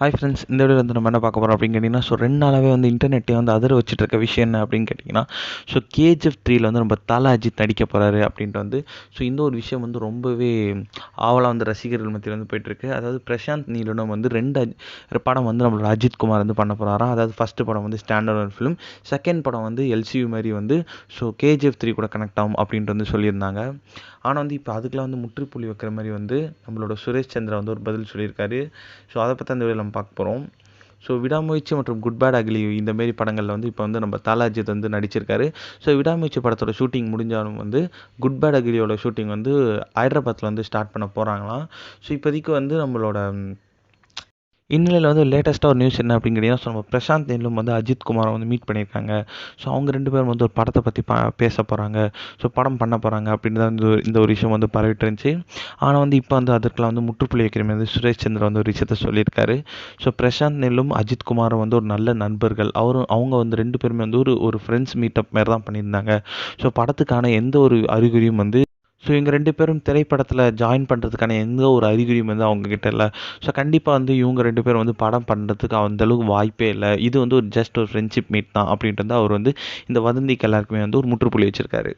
Hi friends, இந்த வீடியோவில் வந்து நம்ம என்ன பார்க்க போகிறோம் அப்படின்னு கேட்டிங்கன்னா, 2 நாளாகவே வந்து இன்டர்நெட்டை வந்து அதிர வச்சுட்டு இருக்க விஷயம் என்ன அப்படின்னு கேட்டிங்கன்னா, கேஜிஎஃப் 3ல வந்து நம்ம தல அஜித் நடிக்க போகிறாரு அப்படின்ட்டு வந்து இந்த ஒரு விஷயம் வந்து ரொம்பவே ஆவலாக வந்து ரசிகர்கள் மத்தியில் வந்து போயிட்டுருக்கு. அதாவது பிரசாந்த் நீலனும் வந்து 2 படம் வந்து நம்மளோட அஜித் குமார் வந்து பண்ண போகிறாராம். அதாவது ஃபஸ்ட்டு படம் வந்து ஸ்டாண்டர்ட் ஃபிலிம், செகண்ட் படம் வந்து எல்சியூ மாதிரி வந்து கேஜிஎஃப் 3 கூட கனெக்ட் ஆகும் அப்படின்ட்டு வந்து சொல்லியிருந்தாங்க. ஆனால் வந்து இப்போ அதுக்கெலாம் வந்து முற்றுப்புள்ளி வைக்கிற மாதிரி வந்து நம்மளோட சுரேஷ் சந்திரா வந்து ஒரு பதில் சொல்லியிருக்காரு. அதை பற்றி அந்த வீடியோவில் நம்ம பார்க்க போகிறோம். விடாமுயற்சி மற்றும் குட் பேட் அக்லி இந்தமாரி படங்களில் வந்து இப்போ வந்து நம்ம தல அஜித் வந்து நடிச்சிருக்காரு. விடாமுயற்சி படத்தோட ஷூட்டிங் முடிஞ்சாலும் வந்து குட் பேட் அக்லியோட ஷூட்டிங் வந்து ஹைதராபாத்தில் வந்து ஸ்டார்ட் பண்ண போகிறாங்களாம். இப்போதைக்கு வந்து நம்மளோட இந்நிலையில் வந்து லேட்டஸ்ட்டாக ஒரு நியூஸ் என்ன அப்படின்னு கேட்டிங்கன்னா, நம்ம பிரசாந்த் நீலும் வந்து அஜித் குமாரை வந்து மீட் பண்ணியிருக்காங்க. அவங்க 2 பேரும் வந்து ஒரு படத்தை பற்றி பேச போகிறாங்க. படம் பண்ண போகிறாங்க அப்படின்னு தான் இந்த ஒரு விஷயம் வந்து பரவிட்டு இருந்துச்சு. ஆனால் வந்து இப்போ வந்து அதற்கெல்லாம் வந்து முற்றுப்புள்ளி வைக்கிற மாதிரி சுரேஷ் சந்திரா வந்து ஒரு விஷயத்த சொல்லியிருக்காரு. பிரசாந்த் நீலும் அஜித் குமாரும் வந்து ஒரு நல்ல நண்பர்கள். அவங்க வந்து 2 பேருமே வந்து ஒரு ஃப்ரெண்ட்ஸ் மீட்டப் மாதிரி தான் பண்ணியிருந்தாங்க. படத்துக்கான எந்த ஒரு அறிகுறியும் வந்து இவங்க 2 பேரும் திரைப்படத்தில் ஜாயின் பண்ணுறதுக்கான எந்த ஒரு அறிகுறியும் வந்து அவங்கக்கிட்ட இல்லை. கண்டிப்பாக வந்து இவங்க 2 பேரும் வந்து படம் பண்ணுறதுக்கு அந்தளவுக்கு வாய்ப்பே இல்லை. இது வந்து ஒரு ஜஸ்ட் ஒரு ஃப்ரெண்ட்ஷிப் மீட் தான் அப்படின்ட்டு வந்து அவர் வந்து இந்த வதந்திக்கு எல்லாருக்குமே வந்து ஒரு முற்றுப்புள்ளி வச்சிருக்காரு.